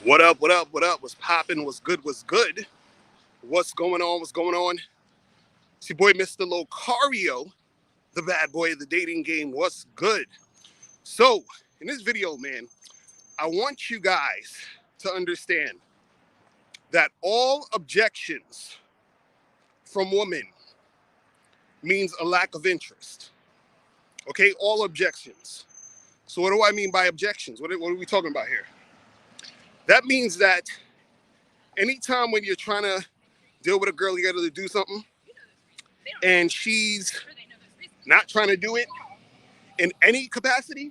What up, what up, what up? What's popping? What's good, what's good? What's going on, what's going on? It's your boy, mr.locario, the bad boy of the dating game. What's good? So, in this video, man, I want you guys to understand that all objections from women means a lack of interest. Okay, all objections. So what do I mean by objections? What are we talking about here? That means that anytime when you're trying to deal with a girl, you got to do something, and she's not trying to do it in any capacity,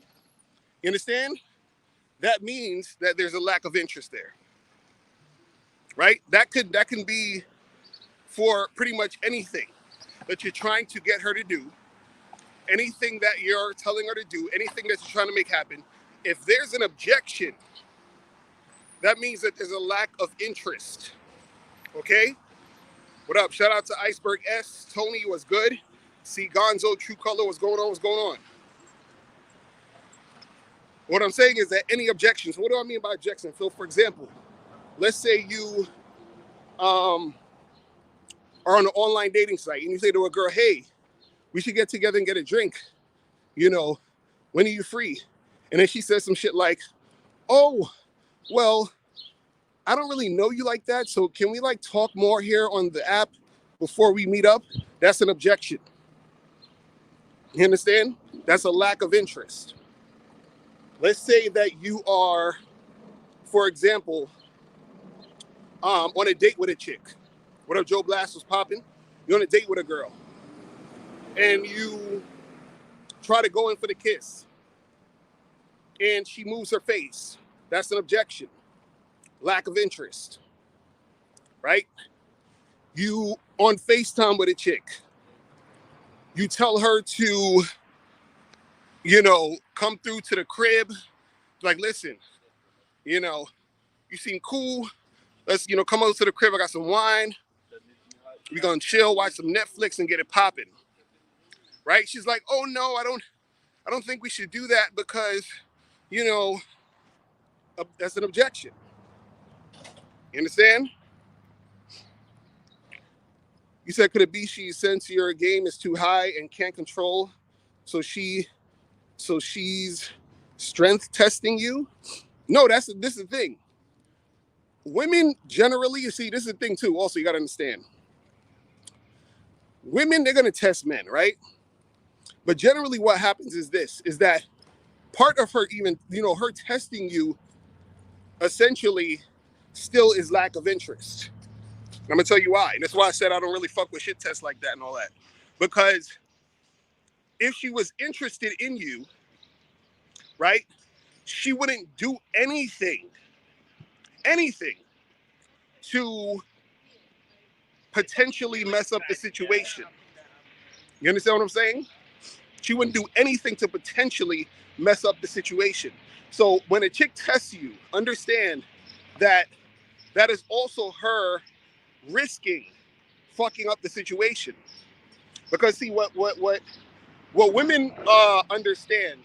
you understand? That means that there's a lack of interest there, right? That can be for pretty much anything that you're trying to get her to do, anything that you're telling her to do, anything that you're trying to make happen. If there's an objection, that means that there's a lack of interest. Okay? What up? Shout out to Iceberg S. Tony was good. See Gonzo, True Color, what's going on? What's going on? What I'm saying is that any objections, what do I mean by objection? So, for example, let's say you are on an online dating site and you say to a girl, hey, we should get together and get a drink. You know, when are you free? And then she says some shit like, oh, well, I don't really know you like that, so can we like talk more here on the app before we meet up? That's an objection. You understand? That's a lack of interest. Let's say that you are, for example, on a date with a chick. What up, Joe Blast was popping? You're on a date with a girl, and you try to go in for the kiss, and she moves her face. That's an objection. Lack of interest, right? You on FaceTime with a chick. You tell her to, come through to the crib. Like, listen, you seem cool. Let's, come over to the crib. I got some wine. We're going to chill, watch some Netflix and get it popping, right? She's like, oh no, I don't think we should do that because, that's an objection. You understand? You said, could it be she sense your game is too high and can't control, so she's strength testing you? No, this is the thing. Women generally, you see, this is the thing too. Also, you got to understand. Women, they're going to test men, right? But generally what happens is that part of her even, her testing you essentially still is lack of interest. I'm gonna tell you why. And that's why I said I don't really fuck with shit tests like that and all that. Because if she was interested in you, right, she wouldn't do anything to potentially mess up the situation. You understand what I'm saying? She wouldn't do anything to potentially mess up the situation. So when a chick tests you, understand that that is also her risking fucking up the situation. Because see, what women understand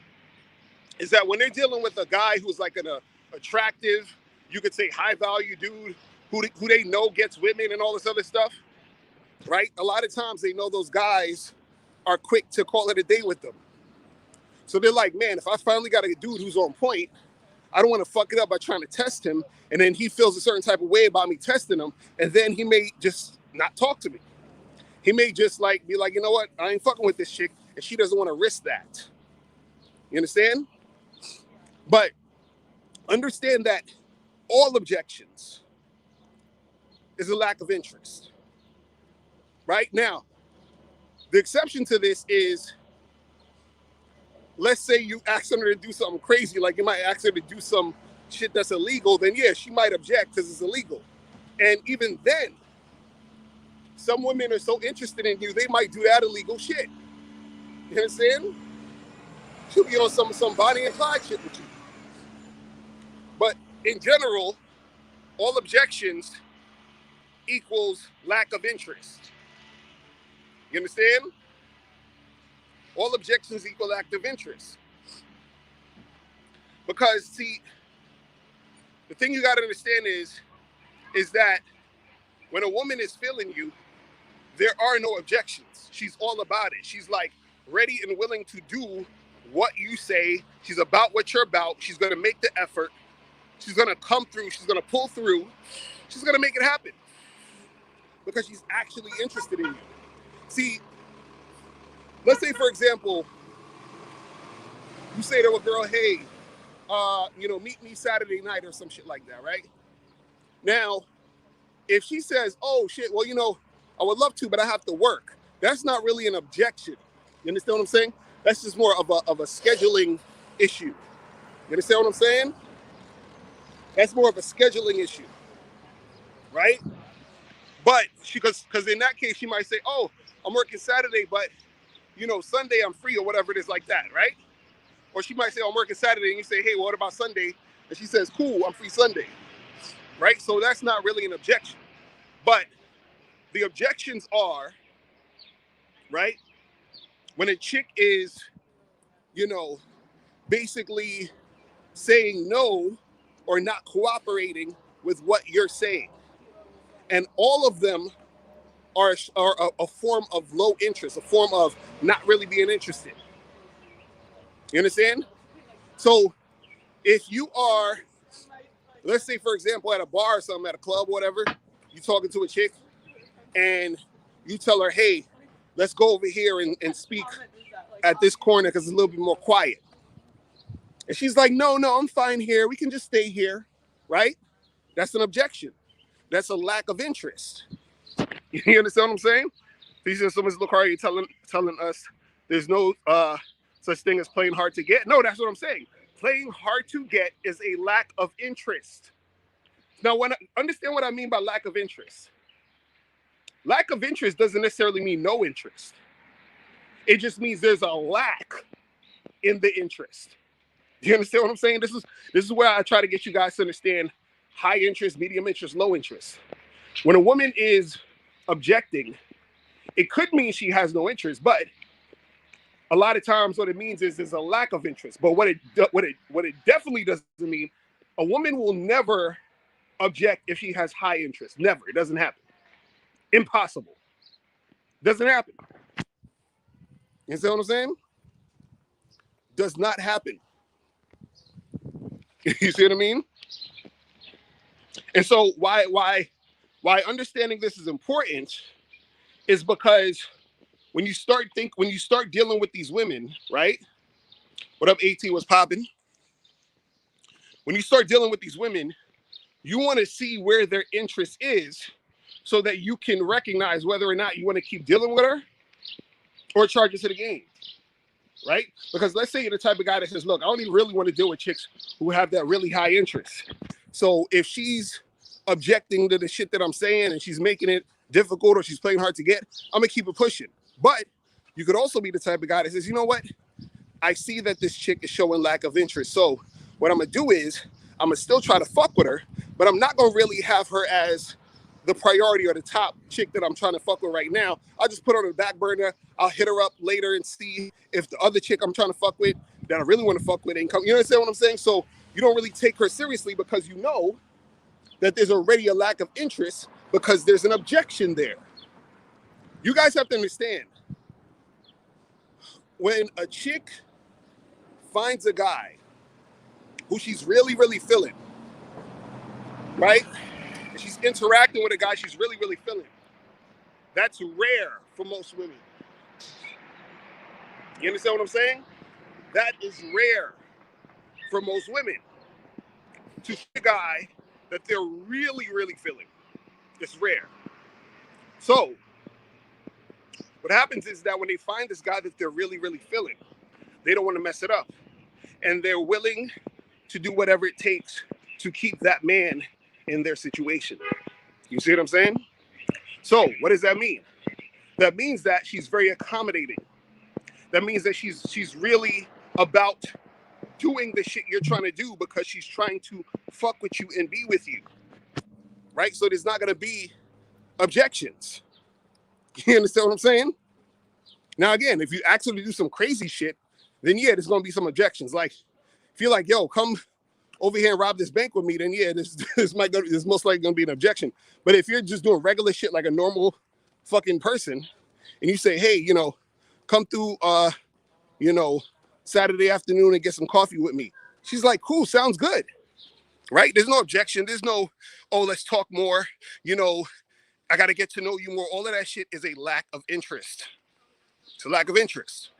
is that when they're dealing with a guy who's like an attractive, you could say high value dude who they know gets women and all this other stuff, right? A lot of times they know those guys are quick to call it a day with them. So they're like, man, if I finally got a dude who's on point, I don't want to fuck it up by trying to test him, and then he feels a certain type of way about me testing him, and then he may just not talk to me. He may just like be like, you know what, I ain't fucking with this chick, and she doesn't want to risk that. You understand? But understand that all objections is a lack of interest. Right? Now, the exception to this is, let's say you ask her to do something crazy, like you might ask her to do some shit that's illegal, then yeah, she might object because it's illegal. And even then, some women are so interested in you, they might do that illegal shit. You understand? She'll be on some Bonnie and Clyde shit with you. But in general, all objections equals lack of interest. You understand? All objections equal lack of interest. Because, see, The thing you got to understand is that when a woman is feeling you, there are no objections. She's all about it. She's like ready and willing to do what you say. She's about what you're about. She's going to make the effort. She's going to come through. She's going to pull through. She's going to make it happen because she's actually interested in you. See, let's say, for example, you say to a girl, hey, meet me Saturday night or some shit like that, right? Now, if she says, oh, shit, well, I would love to, but I have to work. That's not really an objection. You understand what I'm saying? That's just more of a scheduling issue. You understand what I'm saying? That's more of a scheduling issue, right? But because in that case, she might say, oh, I'm working Saturday, but, Sunday I'm free or whatever it is like that, right? Or she might say, oh, I'm working Saturday, and you say, hey, well, what about Sunday? And she says, cool, I'm free Sunday, right? So that's not really an objection. But the objections are, right, when a chick is, basically saying no or not cooperating with what you're saying. And all of them are a form of low interest, a form of not really being interested. You understand? So if you are, let's say, for example, at a bar or something, at a club, whatever, you talking to a chick and you tell her, hey, let's go over here and speak at this corner because it's a little bit more quiet. And she's like, no, I'm fine here. We can just stay here, right? That's an objection. That's a lack of interest. You understand what I'm saying? These are so Mr. Locario telling us there's no such thing as playing hard to get. No, that's what I'm saying. Playing hard to get is a lack of interest. Now, understand what I mean by lack of interest. Lack of interest doesn't necessarily mean no interest. It just means there's a lack in the interest. Do you understand what I'm saying? This is where I try to get you guys to understand high interest, medium interest, low interest. When a woman is objecting, it could mean she has no interest, but a lot of times what it means is there's a lack of interest. But what it definitely doesn't mean, a woman will never object if she has high interest. Never. It doesn't happen. Impossible. Doesn't happen. You see what I'm saying? Does not happen. You see what I mean? And so why understanding this is important is because when you start dealing with these women, right? What up, AT? What's popping? When you start dealing with these women, you want to see where their interest is so that you can recognize whether or not you want to keep dealing with her or charge her to the game, right? Because let's say you're the type of guy that says, look, I only really want to deal with chicks who have that really high interest. So if she's objecting to the shit that I'm saying and she's making it difficult or she's playing hard to get, I'm going to keep it pushing. But you could also be the type of guy that says, you know what? I see that this chick is showing lack of interest. So what I'm going to do is I'm going to still try to fuck with her, but I'm not going to really have her as the priority or the top chick that I'm trying to fuck with right now. I'll just put her on the back burner. I'll hit her up later and see if the other chick I'm trying to fuck with that I really want to fuck with ain't come. You understand what I'm saying? So you don't really take her seriously because you know that there's already a lack of interest because there's an objection there. You guys have to understand, when a chick finds a guy who she's really, really feeling, right? And she's interacting with a guy she's really, really feeling. That's rare for most women. You understand what I'm saying? That is rare for most women to see a guy that they're really, really feeling. It's rare. So what happens is that when they find this guy that they're really, really feeling, they don't want to mess it up. And they're willing to do whatever it takes to keep that man in their situation. You see what I'm saying? So what does that mean? That means that she's very accommodating. That means that she's really about doing the shit you're trying to do because she's trying to fuck with you and be with you. Right? So there's not going to be objections. You understand what I'm saying? Now, again, if you actually do some crazy shit, then yeah, there's going to be some objections. Like, if you're like, yo, come over here and rob this bank with me, then yeah, this this most likely gonna be an objection. But if you're just doing regular shit like a normal fucking person, and you say, hey, come through, Saturday afternoon and get some coffee with me. She's like, cool, sounds good, right? There's no objection. There's no, oh, let's talk more. I got to get to know you more. All of that shit is a lack of interest. It's a lack of interest.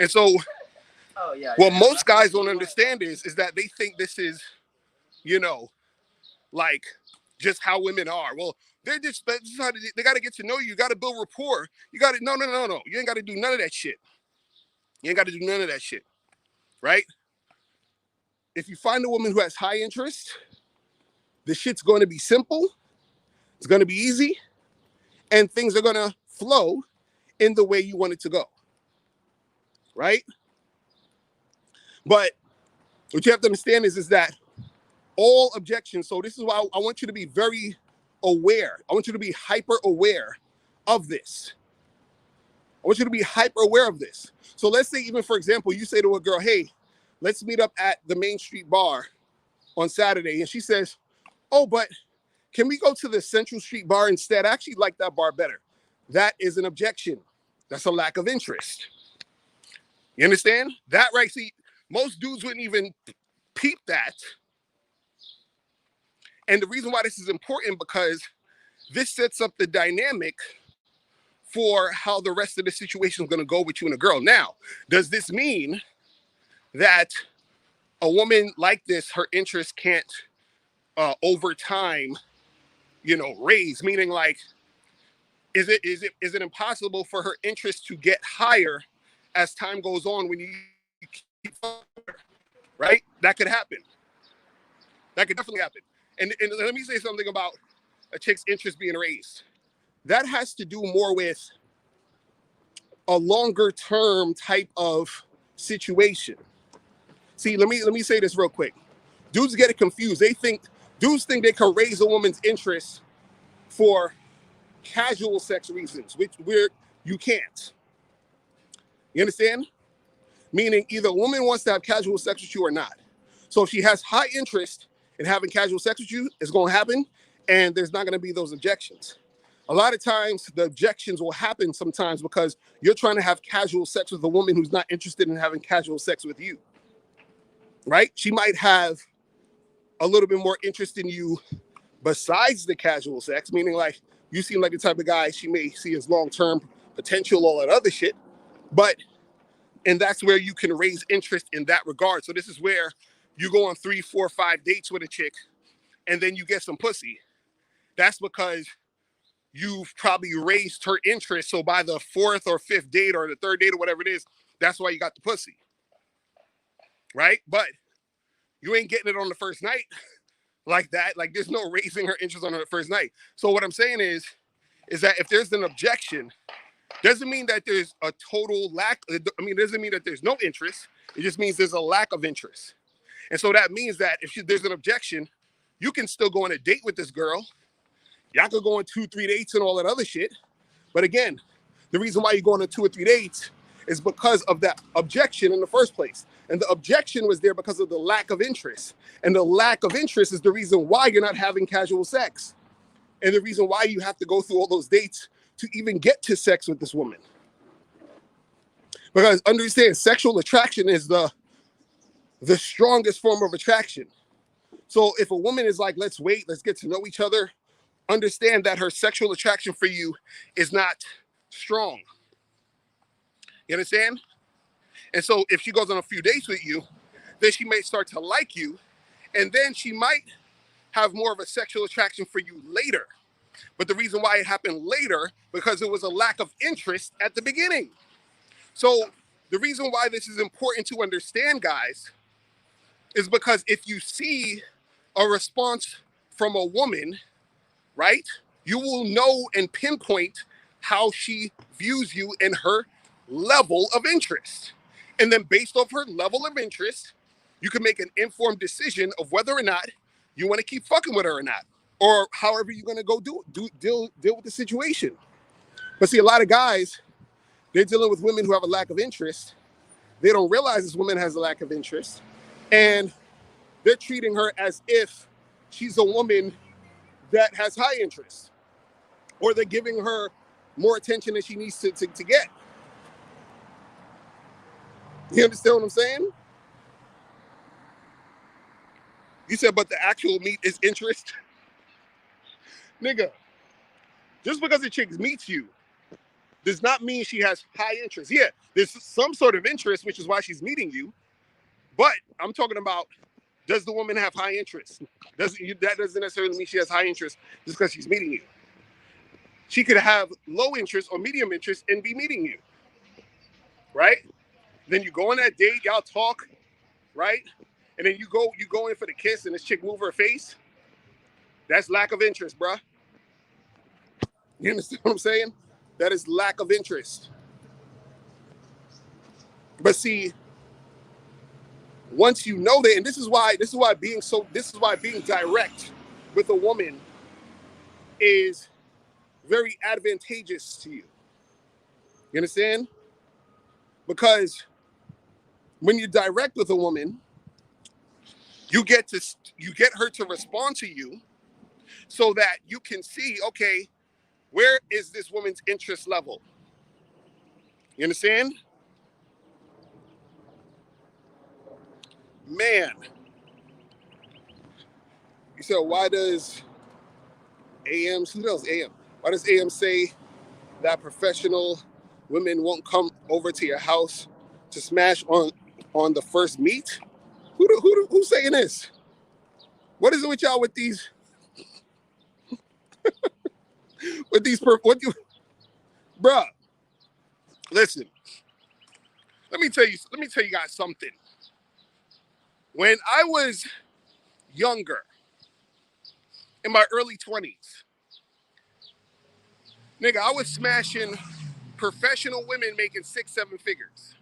And so what most guys don't understand is that they think this is, like just how women are. Well, they got to get to know you. You got to build rapport. You got to, no. You ain't got to do none of that shit. You ain't got to do none of that shit, right? If you find a woman who has high interest, the shit's going to be simple. It's going to be easy. And things are going to flow in the way you want it to go, right? But what you have to understand is that all objections, so this is why I want you to be very aware. I want you to be hyper aware of this. I want you to be hyper aware of this. So let's say, even for example, you say to a girl, hey, let's meet up at the Main Street bar on Saturday. And she says, oh, but can we go to the Central Street bar instead? I actually like that bar better. That is an objection. That's a lack of interest. You understand? That, right? See, most dudes wouldn't even peep that. And the reason why this is important, because this sets up the dynamic for how the rest of the situation is going to go with you and a girl. Now, does this mean that a woman like this, her interest can't over time, raise? Meaning, like, is it impossible for her interest to get higher as time goes on when you keep her, right? That could happen. That could definitely happen. And let me say something about a chick's interest being raised. That has to do more with a longer term type of situation. See, let me say this real quick. Dudes get it confused. Dudes think they can raise a woman's interest for casual sex reasons, where you can't. You understand? Meaning either a woman wants to have casual sex with you or not. So if she has high interest in having casual sex with you, it's going to happen, and there's not going to be those objections. A lot of times, the objections will happen sometimes because you're trying to have casual sex with a woman who's not interested in having casual sex with you, right? She might have a little bit more interest in you besides the casual sex, meaning like you seem like the type of guy she may see as long-term potential, all that other shit. And that's where you can raise interest in that regard. So this is where you go on 3, 4, 5 dates with a chick, and then you get some pussy. That's because you've probably raised her interest. So by the 4th or 5th date or the 3rd date or whatever it is, that's why you got the pussy, right? But you ain't getting it on the first night like that. Like, there's no raising her interest on the first night. So what I'm saying is that if there's an objection, doesn't mean that there's a total lack. Doesn't mean that there's no interest. It just means there's a lack of interest. And so that means that if there's an objection, you can still go on a date with this girl. Y'all could go on 2, 3 dates and all that other shit. But again, the reason why you're going on 2 or 3 dates is because of that objection in the first place. And the objection was there because of the lack of interest. And the lack of interest is the reason why you're not having casual sex. And the reason why you have to go through all those dates to even get to sex with this woman. Because understand, sexual attraction is the strongest form of attraction. So if a woman is like, let's wait, let's get to know each other, understand that her sexual attraction for you is not strong. You understand? And so if she goes on a few dates with you, then she may start to like you, and then she might have more of a sexual attraction for you later. But the reason why it happened later, because it was a lack of interest at the beginning. So the reason why this is important to understand, guys, is because if you see a response from a woman, right, you will know and pinpoint how she views you and her level of interest. And then based off her level of interest, you can make an informed decision of whether or not you want to keep fucking with her or not, or however you're going to go deal with the situation. But see, a lot of guys, they're dealing with women who have a lack of interest. They don't realize this woman has a lack of interest. And they're treating her as if she's a woman that has high interest, or they're giving her more attention than she needs to get. You understand what I'm saying? You said, but the actual meat is interest? Nigga, just because a chick meets you does not mean she has high interest. Yeah, there's some sort of interest, which is why she's meeting you. But I'm talking about, does the woman have high interest? That doesn't necessarily mean she has high interest just because she's meeting you. She could have low interest or medium interest and be meeting you, right? Then you go on that date, y'all talk, right? And then you go in for the kiss and this chick move her face. That's lack of interest, bruh. You understand what I'm saying? That is lack of interest. But see, once you know that, and this is why being direct with a woman is very advantageous to you. You understand? Because when you're direct with a woman, you get her to respond to you so that you can see, okay, where is this woman's interest level? You understand? Man. You said, why does who knows AM? Why does AM say that professional women won't come over to your house to smash on the first meet? Who's saying this? What is it with y'all with these bruh? Listen, let me tell you guys something. When I was younger, in my early 20s, nigga, I was smashing professional women making 6-7 figures.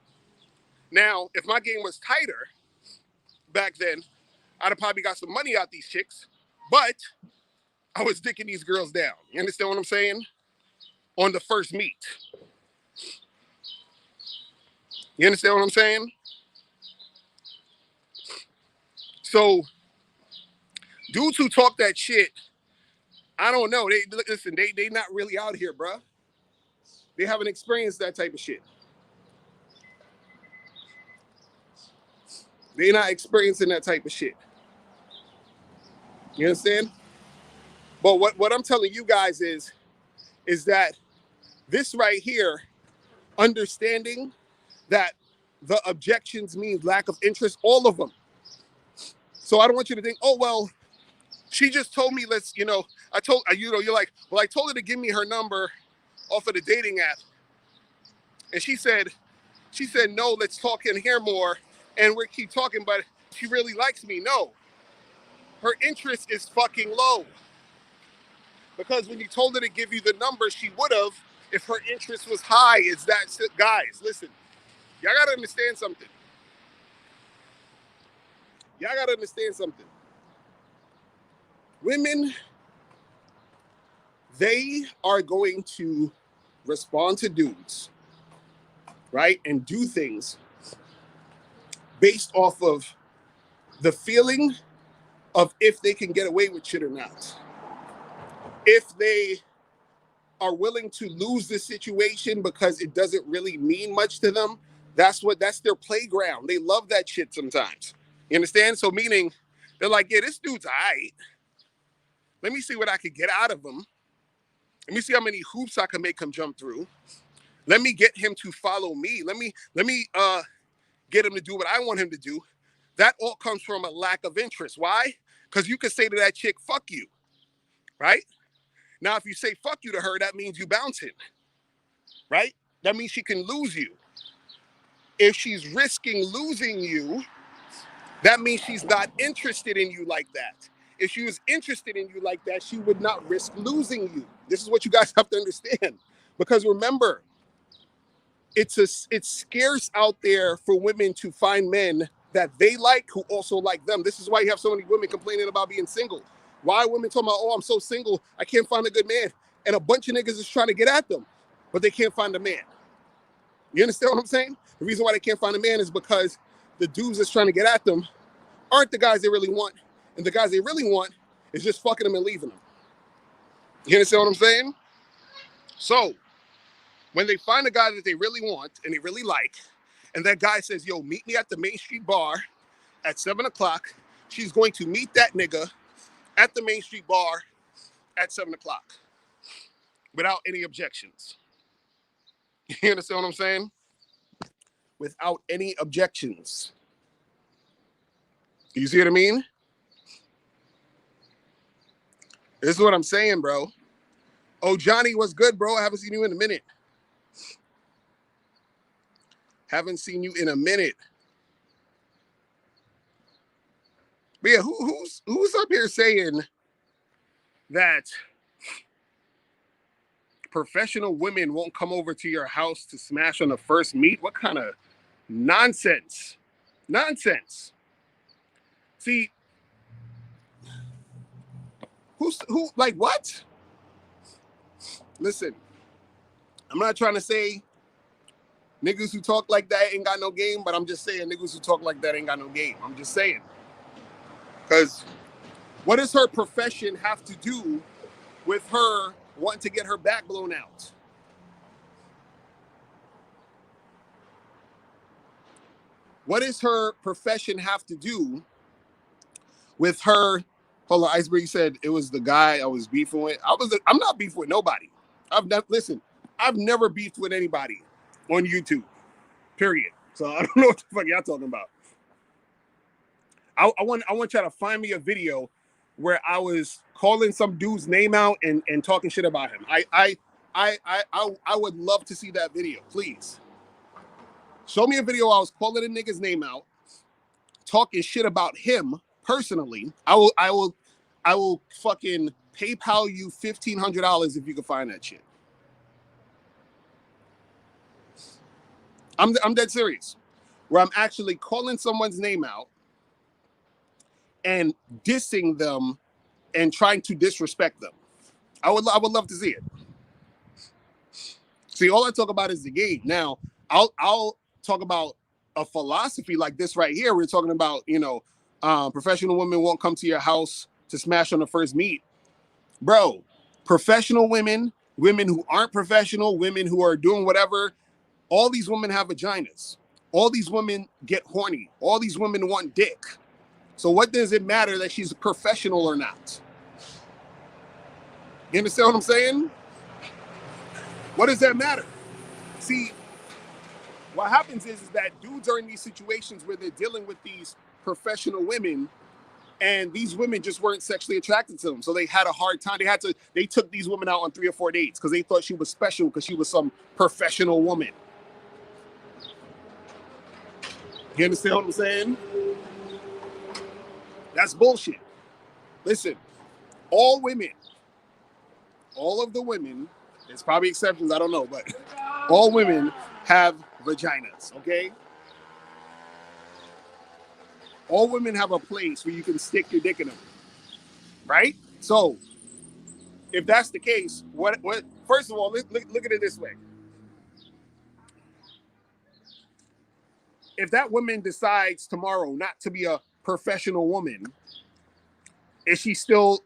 Now, if my game was tighter back then, I'd have probably got some money out these chicks, but I was dicking these girls down. You understand what I'm saying? On the first meet. You understand what I'm saying? So, dudes who talk that shit, I don't know. They not really out here, bruh. They haven't experienced that type of shit. They're not experiencing that type of shit. You understand? But what I'm telling you guys is that this right here, understanding that the objections means lack of interest, all of them. So I don't want you to think, oh, well, she just told me, you're like, well, I told her to give me her number off of the dating app. And she said, no, let's talk and hear more. And we keep talking, but she really likes me. No, her interest is fucking low. Because when you told her to give you the number, she would have if her interest was high. Guys, listen, y'all got to understand something. Women, they are going to respond to dudes, right? And do things based off of the feeling of if they can get away with shit or not. If they are willing to lose the situation because it doesn't really mean much to them, that's their playground. They love that shit sometimes. You understand? So meaning, they're like, yeah, this dude's all right. Let me see what I could get out of him. Let me see how many hoops I can make him jump through. Let me get him to follow me. Let me get him to do what I want him to do. That all comes from a lack of interest. Why? Because you could say to that chick, fuck you, right? Now, if you say fuck you to her, that means you bouncing, right? That means she can lose you. If she's risking losing you, that means she's not interested in you like that. If she was interested in you like that, she would not risk losing you. This is what you guys have to understand. Because remember, it's scarce out there for women to find men that they like who also like them. This is why you have so many women complaining about being single. Why are women talking about, oh, I'm so single, I can't find a good man. And a bunch of niggas is trying to get at them, but they can't find a man. You understand what I'm saying? The reason why they can't find a man is because the dudes that's trying to get at them aren't the guys they really want. And the guys they really want is just fucking them and leaving them. You understand what I'm saying? So, when they find a guy that they really want and they really like, and that guy says, yo, meet me at the Main Street bar at 7 o'clock, she's going to meet that nigga at the Main Street bar at 7 o'clock without any objections. You understand what I'm saying? Without any objections. You see what I mean? This is what I'm saying, bro. Oh, Johnny, what's good, bro? I haven't seen you in a minute. Haven't seen you in a minute. But yeah, who's up here saying that professional women won't come over to your house to smash on the first meet? What kind of nonsense? Nonsense. See, who like what? Listen, I'm not trying to say niggas who talk like that ain't got no game, but I'm just saying niggas who talk like that ain't got no game. I'm just saying. Because what does her profession have to do with her wanting to get her back blown out? What does her profession have to do with her? Hold on, Iceberg said it was the guy I was beefing with. I'm not beefing with nobody. I've never beefed with anybody on YouTube. Period. So I don't know what the fuck y'all talking about. I want y'all to find me a video where I was calling some dude's name out and talking shit about him. I would love to see that video, please. Show me a video I was calling a nigga's name out, talking shit about him personally. I will fucking PayPal you $1,500 if you can find that shit. I'm dead serious. Where I'm actually calling someone's name out and dissing them and trying to disrespect them. I would love to see it. See, all I talk about is the game. Now, I'll talk about a philosophy like this right here. We're talking about, professional women won't come to your house to smash on the first meet. Bro, professional women who aren't professional, women who are doing whatever, all these women have vaginas. All these women get horny. All these women want dick. So what does it matter that she's a professional or not? You understand what I'm saying? What does that matter? See, what happens is that dudes are in these situations where they're dealing with these professional women, and these women just weren't sexually attracted to them. So they had a hard time. They took these women out on 3 or 4 dates because they thought she was special because she was some professional woman. You understand what I'm saying? That's bullshit. Listen, all of the women, there's probably exceptions, I don't know, but all women have vaginas, okay? All women have a place where you can stick your dick in them, right? So, if that's the case, what? First of all, look at it this way. If that woman decides tomorrow not to be a professional woman, is she still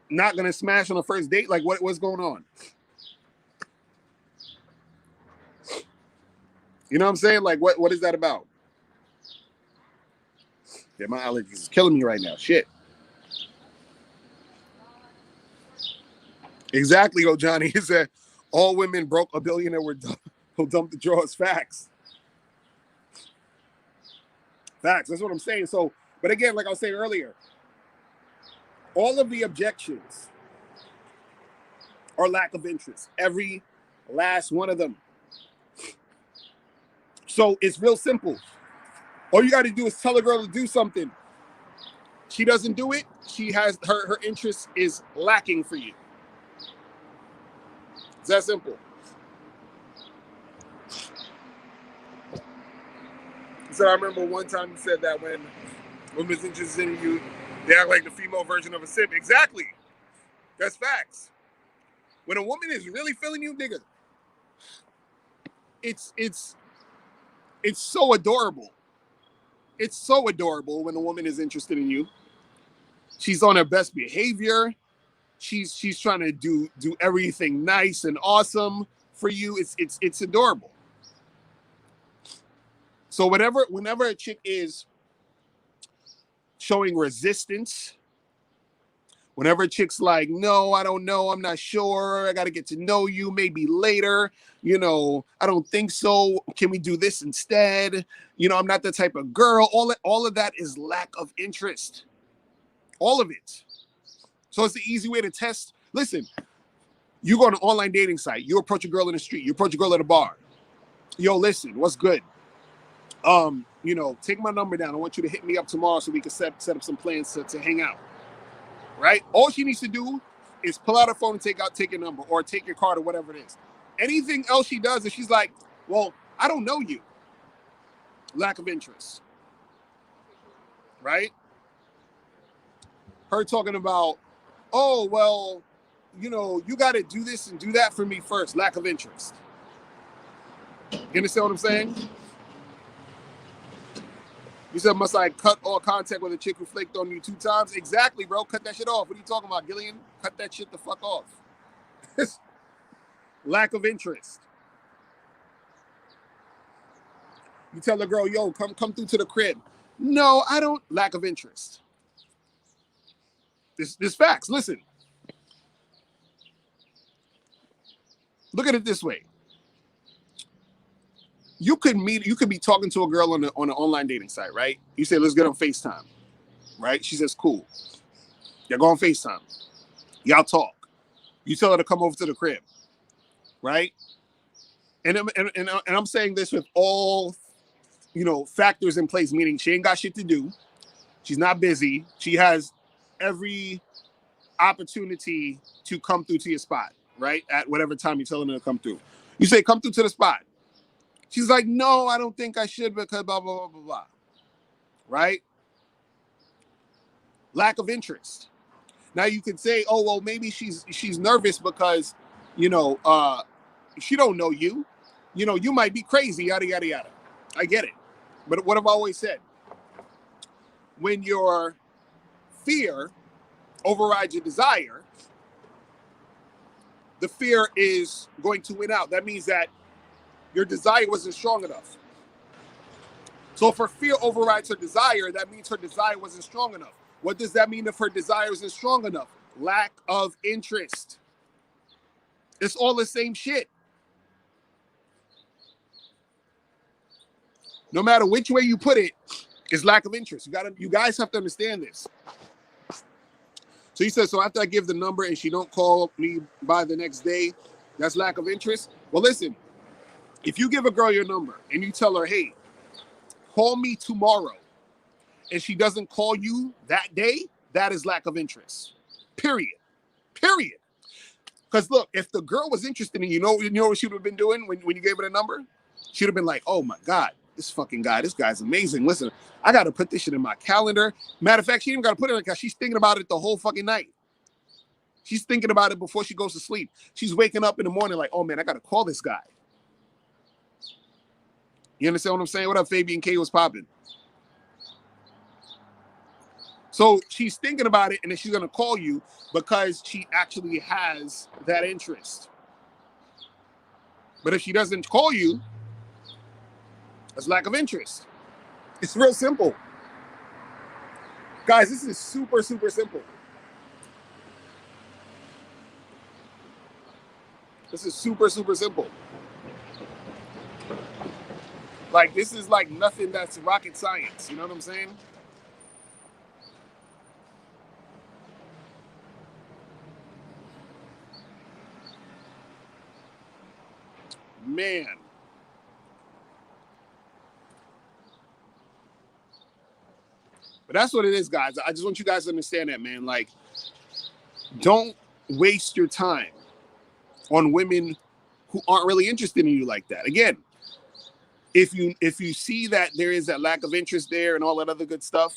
not gonna smash on the first date? Like, what's going on? You know what I'm saying? Like, what is that about? Yeah, my allergies is killing me right now. Shit. Exactly, oh Johnny. He said all women broke a billionaire will dump the drawers. Facts. Facts. That's what I'm saying. So, but again, like I was saying earlier, all of the objections are lack of interest. Every last one of them. So it's real simple. All you got to do is tell a girl to do something. She doesn't do it. She has her interest is lacking for you. It's that simple. So I remember one time you said that when women's interested in you, they act like the female version of a simp. Exactly. That's facts. When a woman is really feeling you, nigga, it's so adorable. It's so adorable when a woman is interested in you. She's on her best behavior. She's trying to do everything nice and awesome for you. It's adorable. So whenever a chick is showing resistance, whenever a chick's like, no, I don't know, I'm not sure, I got to get to know you, maybe later, I don't think so, can we do this instead? I'm not the type of girl. All of that is lack of interest. All of it. So it's the easy way to test. Listen, you go on an online dating site, you approach a girl in the street, you approach a girl at a bar. Yo, listen, what's good? Take my number down. I want you to hit me up tomorrow so we can set up some plans to hang out. Right? All she needs to do is pull out her phone and take your number or take your card or whatever it is. Anything else she does is she's like, well, I don't know you. Lack of interest. Right? Her talking about, oh, well, you got to do this and do that for me first. Lack of interest. You understand what I'm saying? You said, must I cut all contact with a chick who flaked on you 2 times? Exactly, bro. Cut that shit off. What are you talking about, Gillian? Cut that shit the fuck off. Lack of interest. You tell the girl, yo, come through to the crib. No, I don't. Lack of interest. This facts. Listen. Look at it this way. You could be talking to a girl on an online dating site, right? You say, let's get on FaceTime, right? She says, cool. Y'all go on FaceTime. Y'all talk. You tell her to come over to the crib, right? And I'm saying this with all, factors in place, meaning she ain't got shit to do. She's not busy. She has every opportunity to come through to your spot, right? At whatever time you're telling her to come through. You say, come through to the spot. She's like, no, I don't think I should because blah, blah, blah, blah, blah. Right? Lack of interest. Now you could say, oh, well, maybe she's nervous because, she don't know you. You might be crazy, yada, yada, yada. I get it. But what I've always said, when your fear overrides your desire, the fear is going to win out. That means that your desire wasn't strong enough. So if her fear overrides her desire, that means her desire wasn't strong enough. What does that mean if her desire isn't strong enough? Lack of interest. It's all the same shit. No matter which way you put it, it's lack of interest. You guys have to understand this. So he says, so after I give the number and she don't call me by the next day, that's lack of interest? Well, listen. If you give a girl your number and you tell her, hey, call me tomorrow, and she doesn't call you that day, that is lack of interest. Period. Because look, if the girl was interested in you, you know what she would have been doing when you gave her the number? She'd have been like, oh my God, this guy's amazing. Listen, I got to put this shit in my calendar. Matter of fact, she even got to put it in because she's thinking about it the whole fucking night. She's thinking about it before she goes to sleep. She's waking up in the morning like, oh man, I got to call this guy. You understand what I'm saying? What up, Fabian K? Was popping? So she's thinking about it, and then she's going to call you because she actually has that interest. But if she doesn't call you, that's lack of interest. It's real simple. Guys, this is super, super simple. This is super, super simple. Like, this is like nothing that's rocket science. You know what I'm saying? Man. But that's what it is, guys. I just want you guys to understand that, man. Like, don't waste your time on women who aren't really interested in you like that. Again, if you see that there is that lack of interest there and all that other good stuff,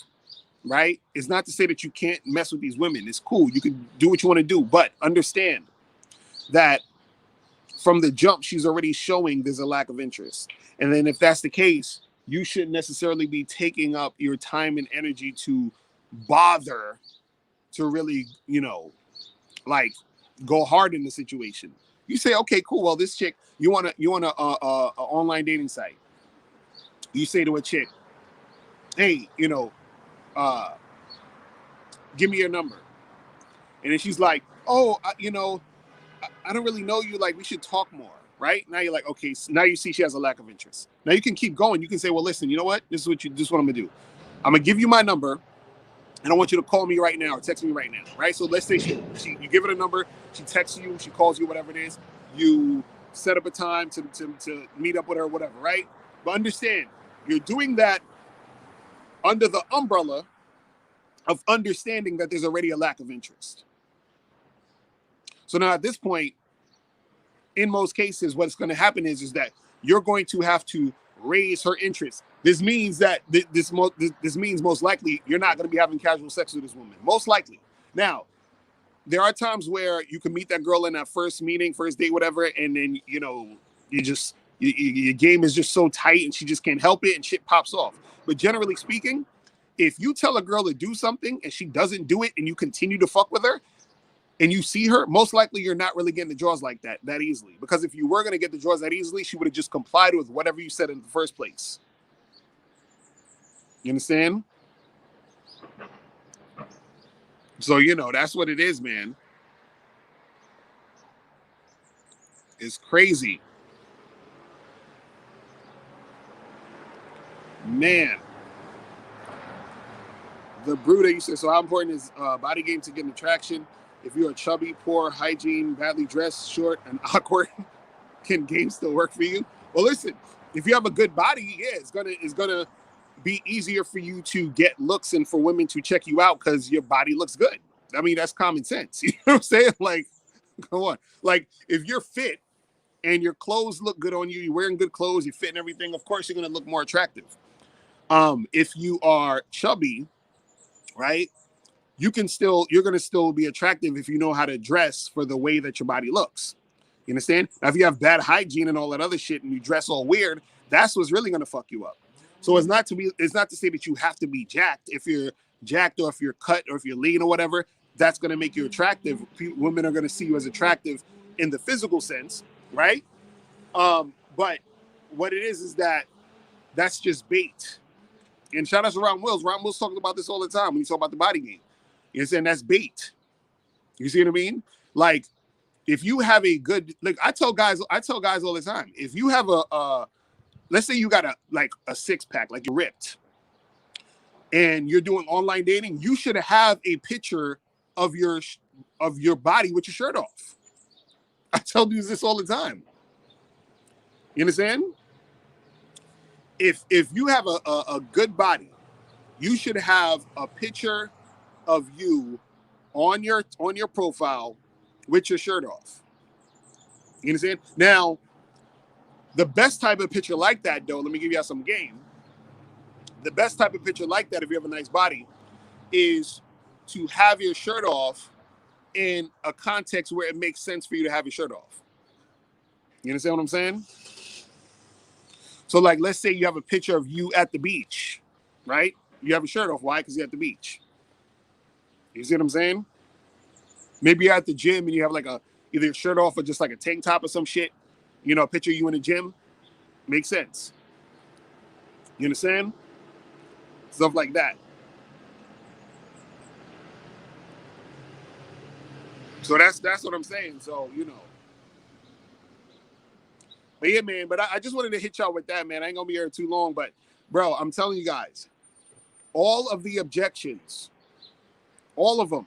right? It's not to say that you can't mess with these women. It's cool. You can do what you want to do, but understand that from the jump, she's already showing there's a lack of interest. And then if that's the case, you shouldn't necessarily be taking up your time and energy to bother to really, like go hard in the situation. You say, okay, cool. Well, this chick, you want a online dating site. You say to a chick, hey, uh, give me your number. And then she's like, oh, I don't really know you. Like, we should talk more. Right now, you're like, okay. So now you see she has a lack of interest. Now you can keep going. You can say, well, listen, you know what? This is what I'm gonna do. I'm gonna give you my number, and I want you to call me right now or text me right now. Right. So let's say you give her a number, she texts you, she calls you, whatever it is. You set up a time to meet up with her, whatever. Right. But understand, you're doing that under the umbrella of understanding that there's already a lack of interest. So now at this point, in most cases, what's going to happen is that you're going to have to raise her interest. This means that this means most likely you're not going to be having casual sex with this woman. Most likely. Now, there are times where you can meet that girl in that first meeting, first date, whatever, and then your game is just so tight and she just can't help it and shit pops off. But generally speaking, if you tell a girl to do something and she doesn't do it and you continue to fuck with her, and you see her, most likely you're not really getting the draws like that easily. Because if you were going to get the draws that easily, she would have just complied with whatever you said in the first place. You understand? So, that's what it is, man. It's crazy. Man. The Bruder, you said, so how important is body game to get an attraction? If you are chubby, poor, hygiene, badly dressed, short, and awkward, can game still work for you? Well, listen, if you have a good body, yeah, it's gonna be easier for you to get looks and for women to check you out because your body looks good. I mean, that's common sense. You know what I'm saying? Like, come on. Like, if you're fit and your clothes look good on you, you're wearing good clothes, you're fit and everything, of course you're gonna look more attractive. If you are chubby, right? You're going to still be attractive if you know how to dress for the way that your body looks. You understand? Now, if you have bad hygiene and all that other shit and you dress all weird, that's what's really going to fuck you up. So it's not to say that you have to be jacked. If you're jacked or if you're cut or if you're lean or whatever, that's going to make you attractive. Women are going to see you as attractive in the physical sense, right? But what it is that that's just bait. And shout out to Ron Wills. Ron Wills talks about this all the time when he talks about the body game. You know, saying that's bait. You see what I mean? Like, if you have a good, like I tell guys all the time, if you have let's say you got a six pack, like you're ripped, and you're doing online dating, you should have a picture of your body with your shirt off. I tell dudes this all the time. You understand? If you have a good body, you should have a picture of you on your profile with your shirt off. You understand? Now, the best type of picture like that, though, let me give you some game. The best type of picture like that, if you have a nice body, is to have your shirt off in a context where it makes sense for you to have your shirt off. You understand what I'm saying? So, like, let's say you have a picture of you at the beach, right? You have a shirt off. Why? Because you're at the beach. You see what I'm saying? Maybe you're at the gym and you have either a shirt off or just like a tank top or some shit. You know, a picture of you in the gym. Makes sense. You understand? Stuff like that. So that's what I'm saying. So, But yeah, man, but I just wanted to hit y'all with that, man. I ain't gonna be here too long, but bro, I'm telling you guys, all of the objections, all of them,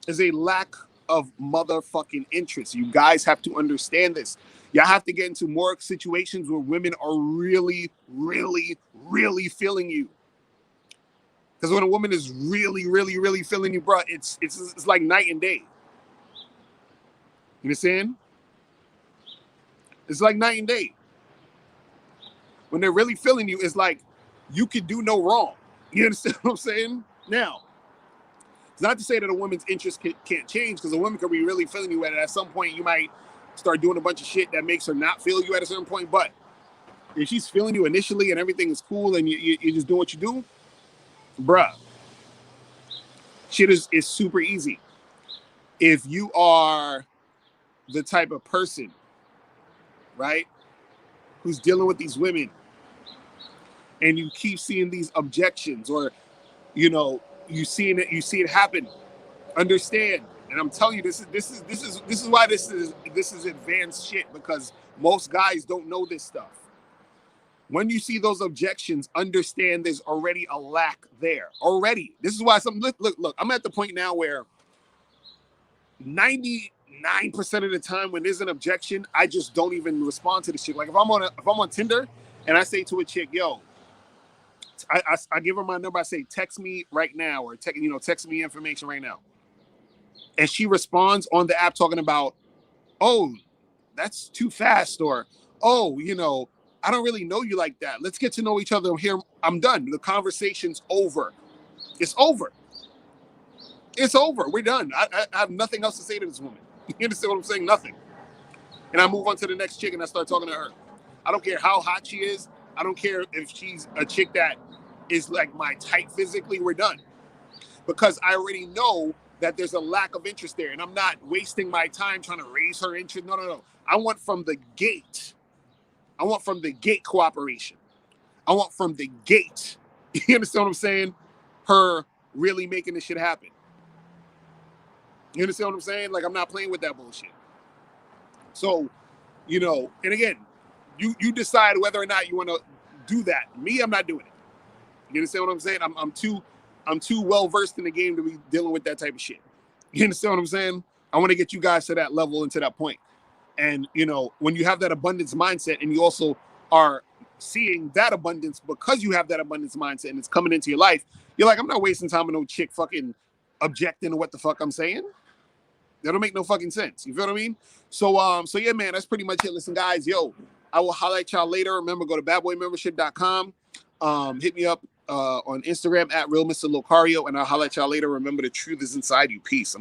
is a lack of motherfucking interest. You guys have to understand this. Y'all have to get into more situations where women are really, really, really feeling you. Because when a woman is really, really, really feeling you, bro, it's like night and day. You understand? It's like night and day. When they're really feeling you, it's like you could do no wrong. You understand what I'm saying? Now, it's not to say that a woman's interest can't change, because a woman could be really feeling you, and at some point you might start doing a bunch of shit that makes her not feel you at a certain point. But if she's feeling you initially and everything is cool and you just do what you do, bruh, shit is super easy. If you are the type of person, right, who's dealing with these women and you keep seeing these objections, or you see it happen, understand. And I'm telling you, this is why this is advanced shit, because most guys don't know this stuff. When you see those objections, understand there's already a lack there already. This is why look, I'm at the point now where 99% of the time when there's an objection, I just don't even respond to the shit. Like if I'm on Tinder and I say to a chick, yo, I give her my number, I say, text me right now, or text me information right now. And she responds on the app talking about, oh, that's too fast, or, oh, I don't really know you like that. Let's get to know each other here. I'm done. The conversation's over. It's over. It's over. We're done. I have nothing else to say to this woman. You understand what I'm saying? Nothing. And I move on to the next chick and I start talking to her. I don't care how hot she is. I don't care if she's a chick that is like my type physically. We're done. Because I already know that there's a lack of interest there. And I'm not wasting my time trying to raise her interest. No. I want from the gate. I want from the gate cooperation. I want from the gate. You understand what I'm saying? Her really making this shit happen. You understand what I'm saying? Like, I'm not playing with that bullshit. So, and again, you decide whether or not you want to do that. Me, I'm not doing it. You understand what I'm saying? I'm too well versed in the game to be dealing with that type of shit. You understand what I'm saying? I want to get you guys to that level and to that point. And, when you have that abundance mindset and you also are seeing that abundance because you have that abundance mindset and it's coming into your life, you're like, I'm not wasting time with no chick fucking objecting to what the fuck I'm saying. That don't make no fucking sense. You feel what I mean? So yeah, man, that's pretty much it. Listen, guys, yo, I will highlight y'all later. Remember, go to badboymembership.com. Hit me up on Instagram at real mr.locario, and I'll highlight y'all later. Remember, the truth is inside you. Peace.